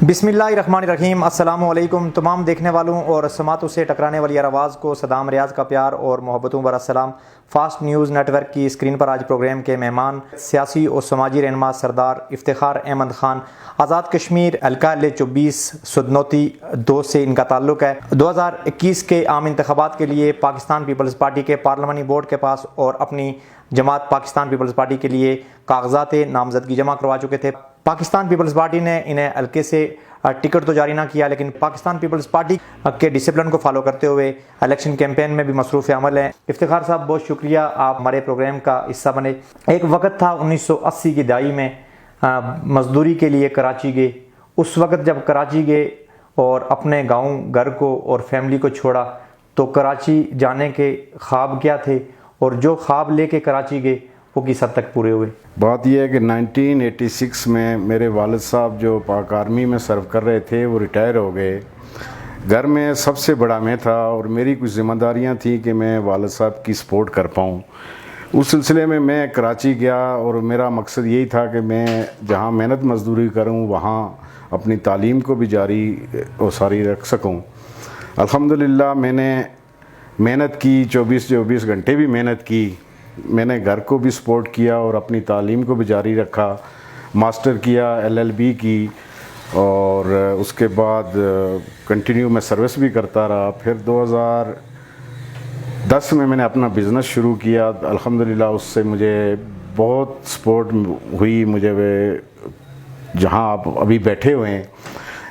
बिस्मिल्लाहिर्रहमानिर्रहीम। अस्सलाम वालेकुम तमाम देखने वालों और समातों से टकराने वाली आवाज़ को सदाम रियाज का प्यार और मोहब्बतों भरा सलाम। फास्ट न्यूज़ नेटवर्क की स्क्रीन पर आज प्रोग्राम के मेहमान सियासी और समाजी रहनुमा सरदार इफ्तिखार अहमद ख़ान, आज़ाद कश्मीर हल्का L24 सुदनौती 2 से इनका ताल्लुक़ है। 2021 के आम इंतखाबात के लिए पाकिस्तान पीपल्स पार्टी के पार्लिमानी बोर्ड के पास और अपनी जमात पाकिस्तान पीपल्स पार्टी के लिए कागजात नामजदगी जमा करवा चुके थे। पाकिस्तान पीपल्स पार्टी ने इन्हें हल्के से टिकट तो जारी ना किया, लेकिन पाकिस्तान पीपल्स पार्टी के डिसिप्लिन को फॉलो करते हुए इलेक्शन कैंपेन में भी मसरूफ़ अमल हैं। इफ्तिखार साहब, बहुत शुक्रिया, आप हमारे प्रोग्राम का हिस्सा बने। एक वक्त था 1980 की दहाई में, मजदूरी के लिए कराची गए। उस वक्त जब कराची गए और अपने गाँव घर को और फैमिली को छोड़ा, तो कराची जाने के ख्वाब क्या थे और जो ख्वाब लेके कराची गए वो किस हद तक पूरे हुए? बात यह है कि 1986 में मेरे वालिद साहब जो पाक आर्मी में सर्व कर रहे थे वो रिटायर हो गए। घर में सबसे बड़ा मैं था और मेरी कुछ ज़िम्मेदारियां थी कि मैं वालिद साहब की सपोर्ट कर पाऊँ। उस सिलसिले में मैं कराची गया और मेरा मकसद यही था कि मैं जहाँ मेहनत मजदूरी करूँ वहाँ अपनी तालीम को भी जारी और सारी रख सकूँ। अल्हम्दुलिल्लाह मैंने मेहनत की, 24 घंटे भी मेहनत की। मैंने घर को भी सपोर्ट किया और अपनी तालीम को भी जारी रखा। मास्टर किया, LLB की और उसके बाद कंटिन्यू मैं सर्विस भी करता रहा। फिर 2010 में मैंने अपना बिज़नेस शुरू किया। अल्हम्दुलिल्लाह उससे मुझे बहुत सपोर्ट हुई। मुझे जहाँ आप अभी बैठे हुए हैं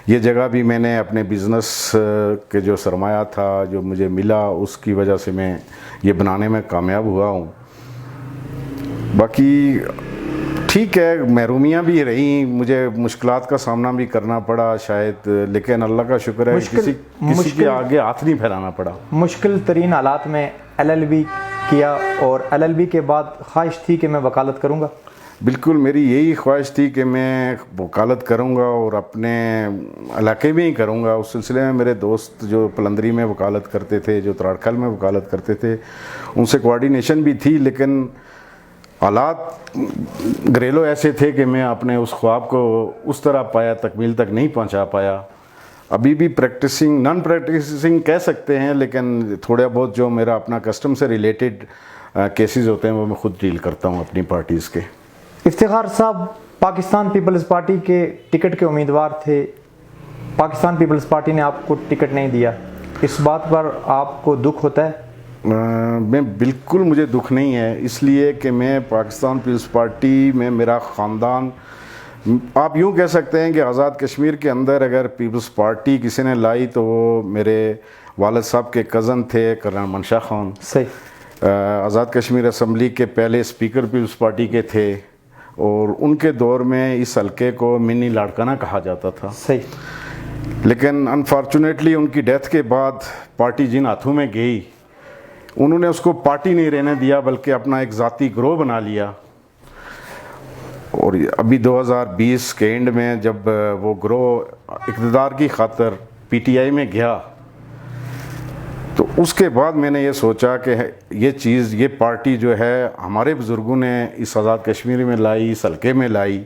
ये जगह भी मैंने अपने बिज़नेस के जो सरमाया था जो मुझे मिला उसकी वजह से मैं ये बनाने में कामयाब हुआ हूँ। बाकी ठीक है, महरूमियाँ भी रहीं, मुझे मुश्किलात का सामना भी करना पड़ा शायद, लेकिन अल्लाह का शुक्र है किसी के आगे हाथ नहीं फैलाना पड़ा। मुश्किल तरीन हालात में LLB किया और LLB के बाद ख्वाहिश थी कि मैं वकालत करूँगा। बिल्कुल, मेरी यही ख्वाहिश थी कि मैं वकालत करूँगा और अपने इलाके में ही करूँगा। उस सिलसिले में मेरे दोस्त जो पलंदरी में वकालत करते थे, जो तराड़खल में वकालत करते थे, उनसे कोऑर्डिनेशन भी थी, लेकिन हालात घरेलू ऐसे थे कि मैं अपने उस ख्वाब को उस तरह पाया तकमील तक नहीं पहुँचा पाया। अभी भी प्रैक्टिसिंग नॉन प्रैक्टिसिंग कह सकते हैं, लेकिन थोड़ा बहुत जो मेरा अपना कस्टम से रिलेटेड केसेस होते हैं वो मैं खुद डील करता हूँ अपनी पार्टीज़ के। इफ्तिखार साहब, पाकिस्तान पीपल्स पार्टी के टिकट के उम्मीदवार थे। पाकिस्तान पीपल्स पार्टी ने आपको टिकट नहीं दिया, इस बात पर आपको दुख होता है? मैं बिल्कुल, मुझे दुख नहीं है, इसलिए कि मैं पाकिस्तान पीपल्स पार्टी में मेरा ख़ानदान, आप यूँ कह सकते हैं कि आज़ाद कश्मीर के अंदर अगर पीपल्स पार्टी किसी ने लाई तो वो मेरे वालिद साहब के कज़न थे, कर्नल मंशा खान। सही। आज़ाद कश्मीर असम्बली के पहले स्पीकर पीपल्स पार्टी के थे और उनके दौर में इस हल्के को मिनी लाड़काना कहा जाता था। सही। लेकिन अनफॉर्चुनेटली उनकी डेथ के बाद पार्टी जिन हाथों में गई उन्होंने उसको पार्टी नहीं रहने दिया, बल्कि अपना एक ज़ाती ग्रोह बना लिया। और अभी 2020 के एंड में जब वो ग्रोह इक़्तिदार की खातर PTI में गया तो उसके बाद मैंने ये सोचा कि ये पार्टी जो है हमारे बुज़ुर्गों ने इस आज़ाद कश्मीर में लाई, इस हल्के में लाई,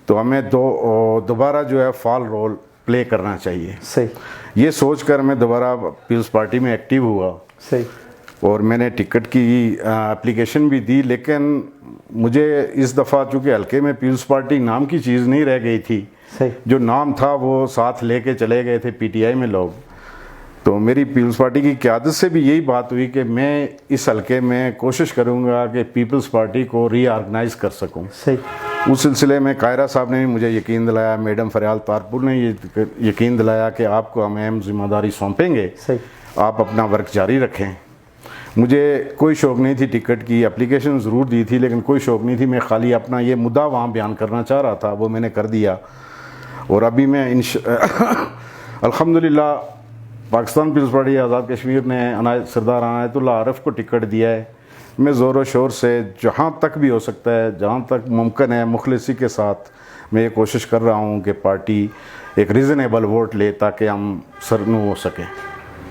तो हमें दोबारा जो है फॉल रोल प्ले करना चाहिए। सही। ये सोच कर मैं दोबारा पीपल्स पार्टी में एक्टिव हुआ। सही। और मैंने टिकट की एप्लीकेशन भी दी, लेकिन मुझे इस दफ़ा चूँकि हल्के में पीपल्स पार्टी नाम की चीज़ नहीं रह गई थी। सही। जो नाम था वो साथ लेके चले गए थे PTI में लोग, तो मेरी पीपल्स पार्टी की क़यादत से भी यही बात हुई कि मैं इस हल्के में कोशिश करूँगा कि पीपल्स पार्टी को रीऑर्गेनाइज कर सकूँ। सही। उस सिलसिले में कायरा साहब ने भी मुझे यकीन दिलाया, मैडम फरियाल तारपुर ने ये यकीन दिलाया कि आपको हम अहम जिम्मेदारी सौंपेंगे। सही। आप अपना वर्क जारी रखें। मुझे कोई शौक़ नहीं थी टिकट की, एप्लीकेशन ज़रूर दी थी, लेकिन कोई शौक़ नहीं थी। मैं खाली अपना ये मुद्दा वहाँ बयान करना चाह रहा था, वो मैंने कर दिया। और अभी मैं अल्हम्दुलिल्लाह पाकिस्तान पीपल्स पार्टी आज़ाद कश्मीर ने सरदार अनायतुल्लाह आरिफ को टिकट दिया है। मैं ज़ोर शोर से जहाँ तक भी हो सकता है, जहाँ तक मुमकिन है, मुखलिसी के साथ मैं ये कोशिश कर रहा हूँ कि पार्टी एक रीज़नेबल वोट ले ताकि हम सरनू हो सकें।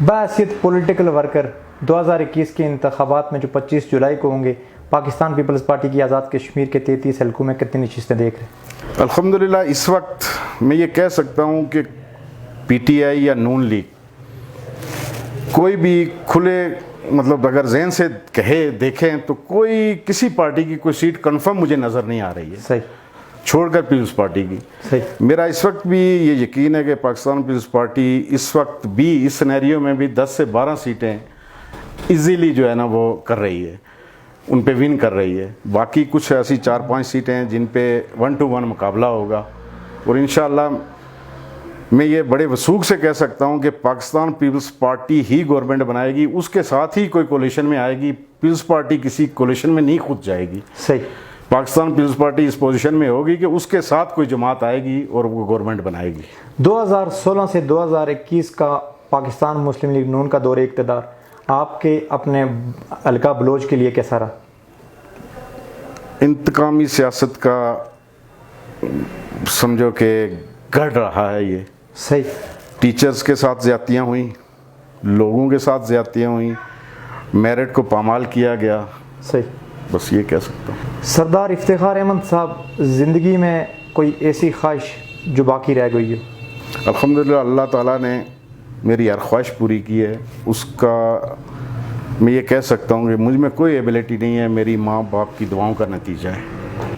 बहैसियत पॉलिटिकल वर्कर 2021 के इंतखाबात में जो 25 जुलाई को होंगे پاکستان پیپلز پارٹی کی آزاد کشمیر کے 33 حلقوں میں کتنی نشستیں دیکھ رہے ہیں؟ الحمدللہ اس وقت میں یہ کہہ سکتا ہوں کہ پی ٹی آئی یا نون لیگ کوئی بھی کھلے مطلب اگر ذہن سے کہے دیکھیں تو کوئی کسی پارٹی کی کوئی سیٹ کنفرم مجھے نظر نہیں آ رہی ہے صحیح، چھوڑ کر پیپلز پارٹی کی. صحیح. میرا اس وقت بھی یہ یقین ہے کہ پاکستان پیپلز پارٹی اس وقت بھی اس سینیریو میں بھی 10 سے 12 سیٹیں ایزیلی جو ہے نا وہ کر رہی ہے، ان پہ ون کر رہی ہے. باقی کچھ ایسی 4-5 سیٹیں ہیں جن پہ 1 to 1 مقابلہ ہوگا، اور انشاءاللہ میں یہ بڑے وثوق سے کہہ سکتا ہوں کہ پاکستان پیپلز پارٹی ہی گورنمنٹ بنائے گی، اس کے ساتھ ہی کوئی کولیشن میں آئے گی. پیپلز پارٹی کسی کولیشن میں نہیں خود جائے گی. صحیح. پاکستان پیپلز پارٹی اس پوزیشن میں ہوگی کہ اس کے ساتھ کوئی جماعت آئے گی اور وہ گورنمنٹ بنائے گی. 2016 سے 2021 کا پاکستان مسلم لیگ نون کا دور اقتدار آپ کے اپنے حلقہ بلوچ کے لیے کیسا رہا؟ انتقامی سیاست کا سمجھو کہ گڑھ رہا ہے. یہ صحیح. ٹیچرز کے ساتھ زیادتیاں ہوئیں، لوگوں کے ساتھ زیادتیاں ہوئیں، میرٹ کو پامال کیا گیا. صحیح. بس یہ کہہ سکتا ہوں. سردار افتخار احمد صاحب، زندگی میں کوئی ایسی خواہش جو باقی رہ گئی ہو؟ الحمدللہ اللہ تعالیٰ نے میری ہر خواہش پوری کی ہے. اس کا میں یہ کہہ سکتا ہوں کہ مجھ میں کوئی ایبلٹی نہیں ہے، میری ماں باپ کی دعاؤں کا نتیجہ ہے.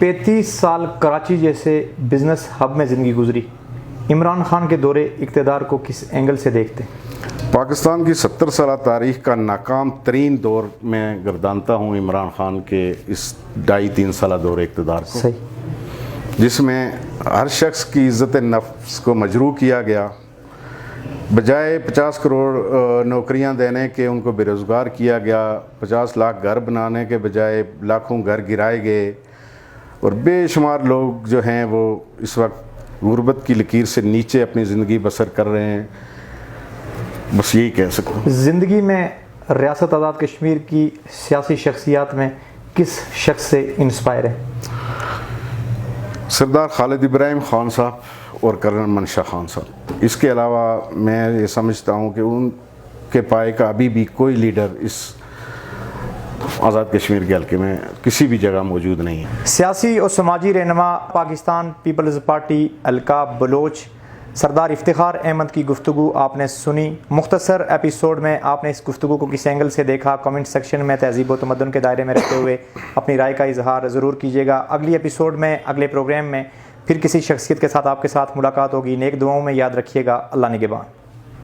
35 سال کراچی جیسے بزنس ہب میں زندگی گزری. عمران خان کے دور اقتدار کو کس اینگل سے دیکھتے ہیں؟ پاکستان کی 70 سالہ تاریخ کا ناکام ترین دور میں گردانتا ہوں عمران خان کے اس 2.5-3 سالہ دور اقتدار کو. صحیح. جس میں ہر شخص کی عزت نفس کو مجروح کیا گیا. بجائے 50 کروڑ نوکریاں دینے کے ان کو بے روزگار کیا گیا. 50 لاکھ گھر بنانے کے بجائے لاکھوں گھر گرائے گئے، اور بے شمار لوگ جو ہیں وہ اس وقت غربت کی لکیر سے نیچے اپنی زندگی بسر کر رہے ہیں. بس یہی کہہ سکتا ہوں. زندگی میں ریاست آزاد کشمیر کی سیاسی شخصیات میں کس شخص سے انسپائر ہے؟ سردار خالد ابراہیم خان صاحب اور کرنل منشا خان صاحب. اس کے علاوہ میں یہ سمجھتا ہوں کہ ان کے پائے کا ابھی بھی کوئی لیڈر اس آزاد کشمیر کے حلقے میں کسی بھی جگہ موجود نہیں ہے. سیاسی اور سماجی رہنما پاکستان پیپلز پارٹی حلقہ بلوچ سردار افتخار احمد کی گفتگو آپ نے سنی. مختصر ایپیسوڈ میں آپ نے اس گفتگو کو کس اینگل سے دیکھا؟ کمنٹ سیکشن میں تہذیب و تمدن کے دائرے میں رہتے ہوئے اپنی رائے کا اظہار ضرور کیجیے گا. اگلی ایپیسوڈ میں، اگلے پروگرام میں پھر کسی شخصیت کے ساتھ آپ کے ساتھ ملاقات ہوگی. نیک دعاؤں میں یاد رکھیے گا. اللہ نگہبان.